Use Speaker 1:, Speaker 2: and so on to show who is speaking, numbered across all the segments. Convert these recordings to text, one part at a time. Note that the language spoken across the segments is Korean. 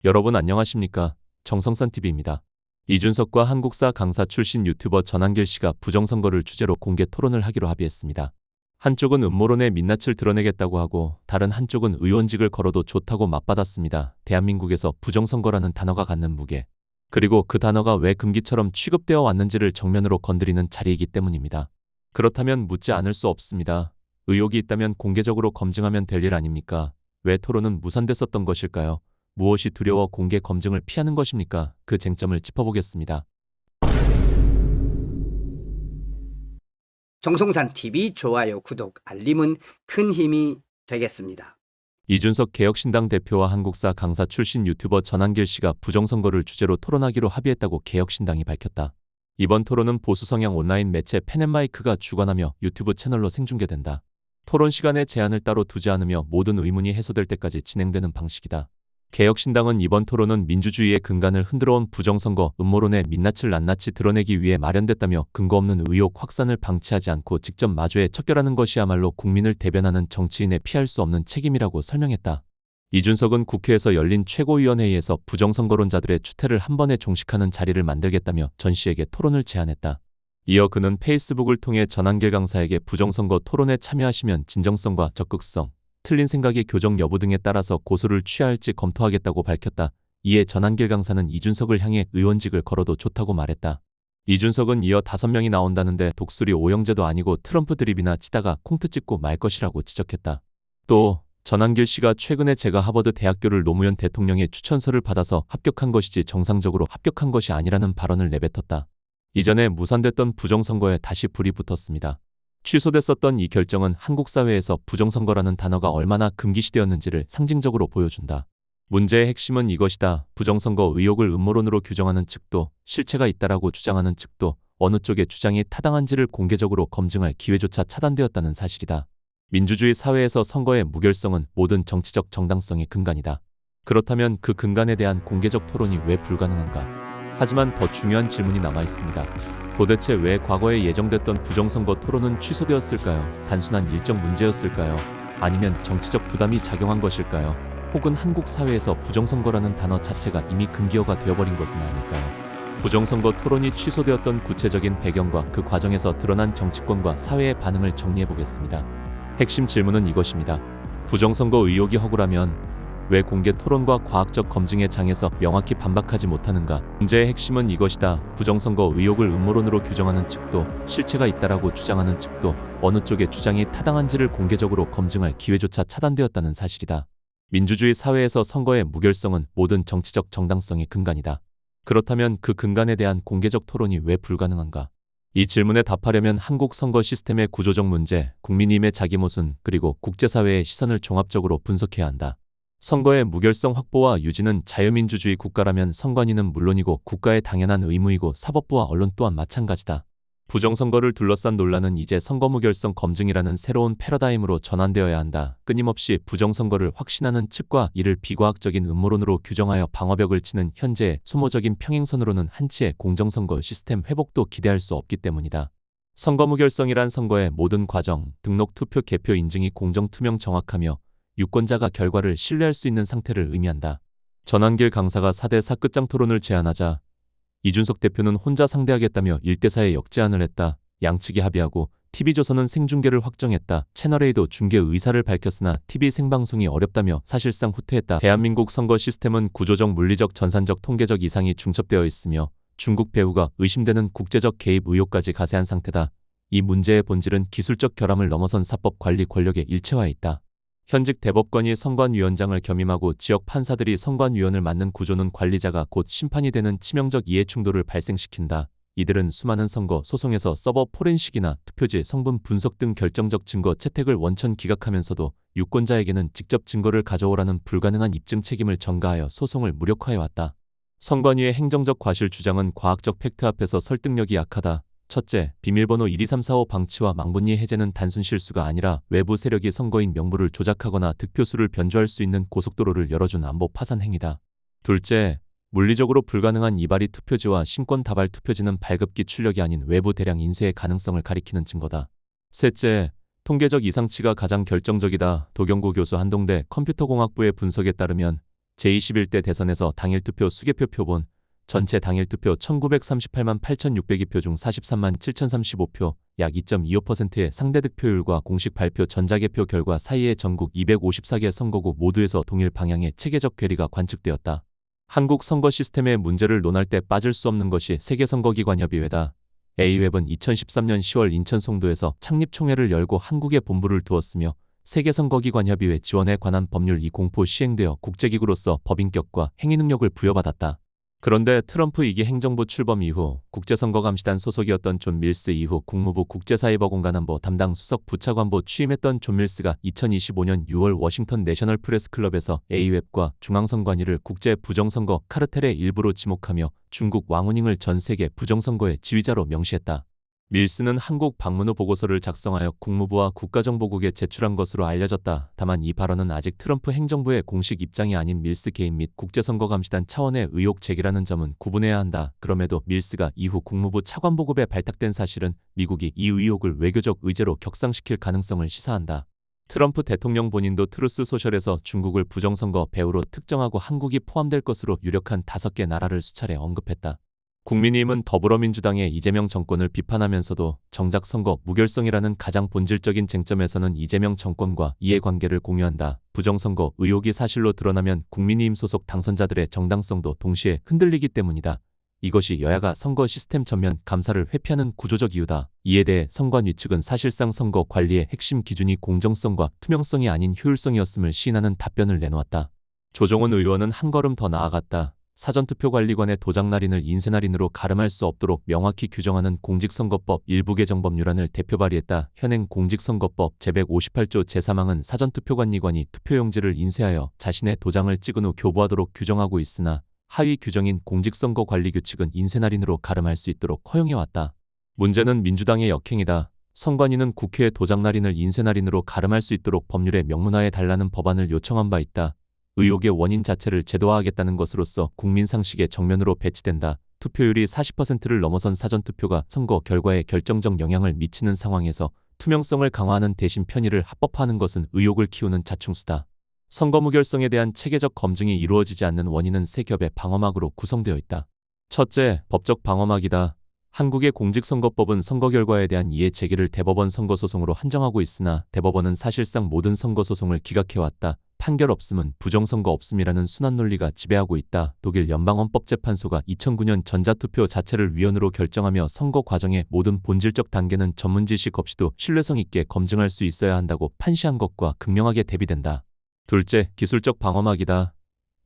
Speaker 1: 여러분 안녕하십니까? 정성산TV입니다. 이준석과 한국사 강사 출신 유튜버 전한길 씨가 부정선거를 주제로 공개 토론을 하기로 합의했습니다. 한쪽은 음모론의 민낯을 드러내겠다고 하고 다른 한쪽은 의원직을 걸어도 좋다고 맞받았습니다. 대한민국에서 부정선거라는 단어가 갖는 무게, 그리고 그 단어가 왜 금기처럼 취급되어 왔는지를 정면으로 건드리는 자리이기 때문입니다. 그렇다면 묻지 않을 수 없습니다. 의혹이 있다면 공개적으로 검증하면 될 일 아닙니까? 왜 토론은 무산됐었던 것일까요? 무엇이 두려워 공개 검증을 피하는 것입니까? 그 쟁점을 짚어보겠습니다.
Speaker 2: 정성산TV 좋아요, 구독, 알림은 큰 힘이 되겠습니다.
Speaker 1: 이준석 개혁신당 대표와 한국사 강사 출신 유튜버 전한길 씨가 부정선거를 주제로 토론하기로 합의했다고 개혁신당이 밝혔다. 이번 토론은 보수 성향 온라인 매체 펜앤마이크가 주관하며 유튜브 채널로 생중계된다. 토론 시간에 제한을 따로 두지 않으며 모든 의문이 해소될 때까지 진행되는 방식이다. 개혁신당은 이번 토론은 민주주의의 근간을 흔들어온 부정선거 음모론의 민낯을 낱낱이 드러내기 위해 마련됐다며 근거 없는 의혹 확산을 방치하지 않고 직접 마주해 척결하는 것이야말로 국민을 대변하는 정치인의 피할 수 없는 책임이라고 설명했다. 이준석은 국회에서 열린 최고위원회의에서 부정선거론자들의 추태를 한 번에 종식하는 자리를 만들겠다며 전 씨에게 토론을 제안했다. 이어 그는 페이스북을 통해 전한길 강사에게 부정선거 토론에 참여하시면 진정성과 적극성, 틀린 생각의 교정 여부 등에 따라서 고소를 취하할지 검토하겠다고 밝혔다. 이에 전한길 강사는 이준석을 향해 의원직을 걸어도 좋다고 말했다. 이준석은 이어 5명이 나온다는데 독수리 오형제도 아니고 트럼프 드립이나 치다가 콩트 찍고 말 것이라고 지적했다. 또 전한길 씨가 최근에 제가 하버드 대학교를 노무현 대통령의 추천서를 받아서 합격한 것이지 정상적으로 합격한 것이 아니라는 발언을 내뱉었다. 이전에 무산됐던 부정선거에 다시 불이 붙었습니다. 취소됐었던 이 결정은 한국 사회에서 부정선거라는 단어가 얼마나 금기시되었는지를 상징적으로 보여준다. 문제의 핵심은 이것이다. 부정선거 의혹을 음모론으로 규정하는 측도, 실체가 있다라고 주장하는 측도 어느 쪽의 주장이 타당한지를 공개적으로 검증할 기회조차 차단되었다는 사실이다. 민주주의 사회에서 선거의 무결성은 모든 정치적 정당성의 근간이다. 그렇다면 그 근간에 대한 공개적 토론이 왜 불가능한가? 하지만 더 중요한 질문이 남아 있습니다. 도대체 왜 과거에 예정됐던 부정선거 토론은 취소되었을까요? 단순한 일정 문제였을까요? 아니면 정치적 부담이 작용한 것일까요? 혹은 한국 사회에서 부정선거라는 단어 자체가 이미 금기어가 되어버린 것은 아닐까요? 부정선거 토론이 취소되었던 구체적인 배경과 그 과정에서 드러난 정치권과 사회의 반응을 정리해보겠습니다. 핵심 질문은 이것입니다. 부정선거 의혹이 허구라면 왜 공개 토론과 과학적 검증의 장에서 명확히 반박하지 못하는가? 문제의 핵심은 이것이다. 부정선거 의혹을 음모론으로 규정하는 측도, 실체가 있다라고 주장하는 측도 어느 쪽의 주장이 타당한지를 공개적으로 검증할 기회조차 차단되었다는 사실이다. 민주주의 사회에서 선거의 무결성은 모든 정치적 정당성의 근간이다. 그렇다면 그 근간에 대한 공개적 토론이 왜 불가능한가? 이 질문에 답하려면 한국 선거 시스템의 구조적 문제, 국민임의 자기모순, 그리고 국제사회의 시선을 종합적으로 분석해야 한다. 선거의 무결성 확보와 유지는 자유민주주의 국가라면 선관위는 물론이고 국가의 당연한 의무이고 사법부와 언론 또한 마찬가지다. 부정선거를 둘러싼 논란은 이제 선거 무결성 검증이라는 새로운 패러다임으로 전환되어야 한다. 끊임없이 부정선거를 확신하는 측과 이를 비과학적인 음모론으로 규정하여 방어벽을 치는 현재의 소모적인 평행선으로는 한치의 공정선거 시스템 회복도 기대할 수 없기 때문이다. 선거 무결성이란 선거의 모든 과정, 등록 투표 개표 인증이 공정 투명 정확하며 유권자가 결과를 신뢰할 수 있는 상태를 의미한다. 전한길 강사가 4대4 끝장 토론을 제안하자 이준석 대표는 혼자 상대하겠다며 1대4에 역제안을 했다. 양측이 합의하고 TV조선은 생중계를 확정했다. 채널A도 중계 의사를 밝혔으나 TV 생방송이 어렵다며 사실상 후퇴했다. 대한민국 선거 시스템은 구조적, 물리적, 전산적, 통계적 이상이 중첩되어 있으며 중국 배후가 의심되는 국제적 개입 의혹까지 가세한 상태다. 이 문제의 본질은 기술적 결함을 넘어선 사법 관리 권력의 일체화에 있다. 현직 대법관이 선관위원장을 겸임하고 지역 판사들이 선관위원을 맡는 구조는 관리자가 곧 심판이 되는 치명적 이해충돌을 발생시킨다. 이들은 수많은 선거 소송에서 서버 포렌식이나 투표지 성분 분석 등 결정적 증거 채택을 원천 기각하면서도 유권자에게는 직접 증거를 가져오라는 불가능한 입증 책임을 전가하여 소송을 무력화해왔다. 선관위의 행정적 과실 주장은 과학적 팩트 앞에서 설득력이 약하다. 첫째, 비밀번호 12345 방치와 망분리 해제는 단순 실수가 아니라 외부 세력이 선거인 명부를 조작하거나 득표수를 변조할 수 있는 고속도로를 열어준 안보 파산 행위다. 둘째, 물리적으로 불가능한 이발이 투표지와 신권 다발 투표지는 발급기 출력이 아닌 외부 대량 인쇄의 가능성을 가리키는 증거다. 셋째, 통계적 이상치가 가장 결정적이다. 도경구 교수 한동대 컴퓨터공학부의 분석에 따르면 제21대 대선에서 당일 투표 수개표 표본 전체 당일 투표 1938만 8,602표 중 43만 7,035표, 약 2.25%의 상대 득표율과 공식 발표 전자개표 결과 사이의 전국 254개 선거구 모두에서 동일 방향의 체계적 괴리가 관측되었다. 한국 선거 시스템의 문제를 논할 때 빠질 수 없는 것이 세계선거기관협의회다. A웹은 2013년 10월 인천 송도에서 창립총회를 열고 한국에 본부를 두었으며 세계선거기관협의회 지원에 관한 법률이 공포 시행되어 국제기구로서 법인격과 행위능력을 부여받았다. 그런데 트럼프 2기 행정부 출범 이후 국제선거감시단 소속이었던 존 밀스 이후 국무부 국제사이버공간안보 담당 수석 부차관보 취임했던 존 밀스가 2025년 6월 워싱턴 내셔널 프레스클럽에서 A웹과 중앙선관위를 국제 부정선거 카르텔의 일부로 지목하며 중국 왕우닝을 전 세계 부정선거의 지휘자로 명시했다. 밀스는 한국 방문 후 보고서를 작성하여 국무부와 국가정보국에 제출한 것으로 알려졌다. 다만 이 발언은 아직 트럼프 행정부의 공식 입장이 아닌 밀스 개인 및 국제선거감시단 차원의 의혹 제기라는 점은 구분해야 한다. 그럼에도 밀스가 이후 국무부 차관보급에 발탁된 사실은 미국이 이 의혹을 외교적 의제로 격상시킬 가능성을 시사한다. 트럼프 대통령 본인도 트루스 소셜에서 중국을 부정선거 배후로 특정하고 한국이 포함될 것으로 유력한 5개 나라를 수차례 언급했다. 국민의힘은 더불어민주당의 이재명 정권을 비판하면서도 정작 선거 무결성이라는 가장 본질적인 쟁점에서는 이재명 정권과 이해관계를 공유한다. 부정선거 의혹이 사실로 드러나면 국민의힘 소속 당선자들의 정당성도 동시에 흔들리기 때문이다. 이것이 여야가 선거 시스템 전면 감사를 회피하는 구조적 이유다. 이에 대해 선관위 측은 사실상 선거 관리의 핵심 기준이 공정성과 투명성이 아닌 효율성이었음을 시인하는 답변을 내놓았다. 조정훈 의원은 한 걸음 더 나아갔다. 사전투표관리관의 도장날인을 인쇄날인으로 가름할 수 없도록 명확히 규정하는 공직선거법 일부 개정 법률안을 대표 발의했다. 현행 공직선거법 제158조 제3항은 사전투표관리관이 투표용지를 인쇄하여 자신의 도장을 찍은 후 교부하도록 규정하고 있으나 하위 규정인 공직선거관리규칙은 인쇄날인으로 가름할 수 있도록 허용해왔다. 문제는 민주당의 역행이다. 선관위는 국회의 도장날인을 인쇄날인으로 가름할 수 있도록 법률에 명문화해 달라는 법안을 요청한 바 있다. 의혹의 원인 자체를 제도화하겠다는 것으로서 국민상식의 정면으로 배치된다. 투표율이 40%를 넘어선 사전투표가 선거 결과에 결정적 영향을 미치는 상황에서 투명성을 강화하는 대신 편의를 합법화하는 것은 의혹을 키우는 자충수다. 선거 무결성에 대한 체계적 검증이 이루어지지 않는 원인은 세 겹의 방어막으로 구성되어 있다. 첫째, 법적 방어막이다. 한국의 공직선거법은 선거 결과에 대한 이해 제기를 대법원 선거소송으로 한정하고 있으나 대법원은 사실상 모든 선거소송을 기각해왔다. 판결 없음은 부정선거 없음이라는 순환 논리가 지배하고 있다. 독일 연방헌법재판소가 2009년 전자투표 자체를 위헌으로 결정하며 선거 과정의 모든 본질적 단계는 전문지식 없이도 신뢰성 있게 검증할 수 있어야 한다고 판시한 것과 극명하게 대비된다. 둘째, 기술적 방어막이다.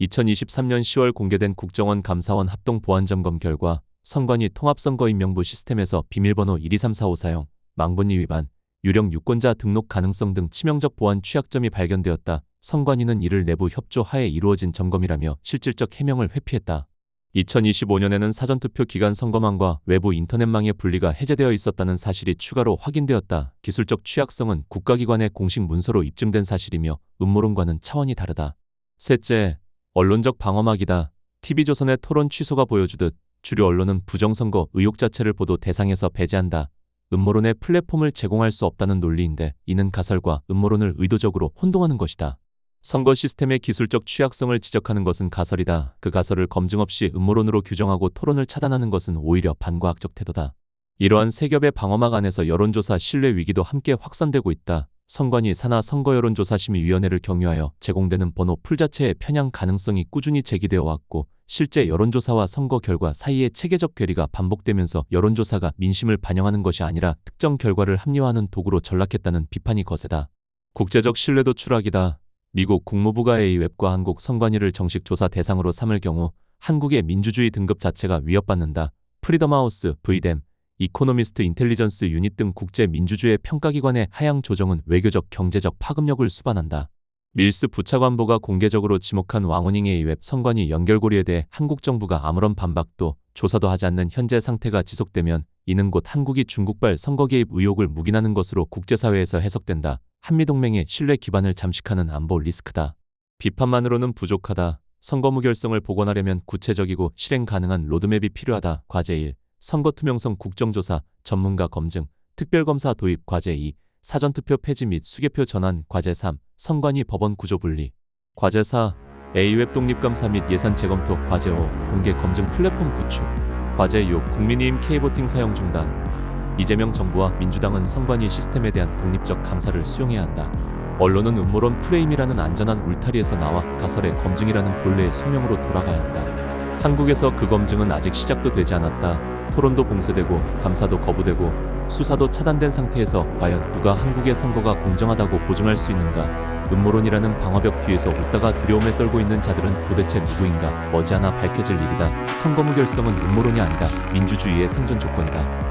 Speaker 1: 2023년 10월 공개된 국정원 감사원 합동보안점검 결과 선관위 통합선거인명부 시스템에서 비밀번호 123454 사용, 망본위 위반, 유령 유권자 등록 가능성 등 치명적 보안 취약점이 발견되었다. 선관위는 이를 내부 협조 하에 이루어진 점검이라며 실질적 해명을 회피했다. 2025년에는 사전투표 기간 선거망과 외부 인터넷망의 분리가 해제되어 있었다는 사실이 추가로 확인되었다. 기술적 취약성은 국가기관의 공식 문서로 입증된 사실이며 음모론과는 차원이 다르다. 셋째, 언론적 방어막이다. TV조선의 토론 취소가 보여주듯 주류 언론은 부정선거 의혹 자체를 보도 대상에서 배제한다. 음모론의 플랫폼을 제공할 수 없다는 논리인데 이는 가설과 음모론을 의도적으로 혼동하는 것이다. 선거 시스템의 기술적 취약성을 지적하는 것은 가설이다. 그 가설을 검증 없이 음모론으로 규정하고 토론을 차단하는 것은 오히려 반과학적 태도다. 이러한 세 겹의 방어막 안에서 여론조사 신뢰 위기도 함께 확산되고 있다. 선관위 산하 선거여론조사심의위원회를 경유하여 제공되는 번호 풀 자체의 편향 가능성이 꾸준히 제기되어 왔고 실제 여론조사와 선거 결과 사이의 체계적 괴리가 반복되면서 여론조사가 민심을 반영하는 것이 아니라 특정 결과를 합리화하는 도구로 전락했다는 비판이 거세다. 국제적 신뢰도 추락이다. 미국 국무부가 A웹과 한국 선관위를 정식 조사 대상으로 삼을 경우 한국의 민주주의 등급 자체가 위협받는다. 프리덤하우스, 브이뎀, 이코노미스트 인텔리전스 유닛 등 국제 민주주의 평가기관의 하향 조정은 외교적 경제적 파급력을 수반한다. 밀스 부차관보가 공개적으로 지목한 왕우닝 A웹 선관위 연결고리에 대해 한국 정부가 아무런 반박도 조사도 하지 않는 현재 상태가 지속되면 이는 곧 한국이 중국발 선거 개입 의혹을 묵인하는 것으로 국제사회에서 해석된다. 한미동맹의 신뢰 기반을 잠식하는 안보 리스크다. 비판만으로는 부족하다. 선거 무결성을 복원하려면 구체적이고 실행 가능한 로드맵이 필요하다. 과제 1. 선거 투명성 국정조사, 전문가 검증, 특별검사 도입. 과제 2. 사전투표 폐지 및 수개표 전환. 과제 3. 선관위 법원 구조 분리. 과제 4. A웹 독립감사 및 예산 재검토 과제 5 공개 검증 플랫폼 구축 과제 6 국민의힘 K보팅 사용 중단. 이재명 정부와 민주당은 선관위 시스템에 대한 독립적 감사를 수용해야 한다. 언론은 음모론 프레임이라는 안전한 울타리에서 나와 가설의 검증이라는 본래의 소명으로 돌아가야 한다. 한국에서 그 검증은 아직 시작도 되지 않았다. 토론도 봉쇄되고 감사도 거부되고 수사도 차단된 상태에서 과연 누가 한국의 선거가 공정하다고 보증할 수 있는가? 음모론이라는 방화벽 뒤에서 웃다가 두려움에 떨고 있는 자들은 도대체 누구인가? 머지않아 밝혀질 일이다. 선거 무결성은 음모론이 아니다. 민주주의의 생존 조건이다.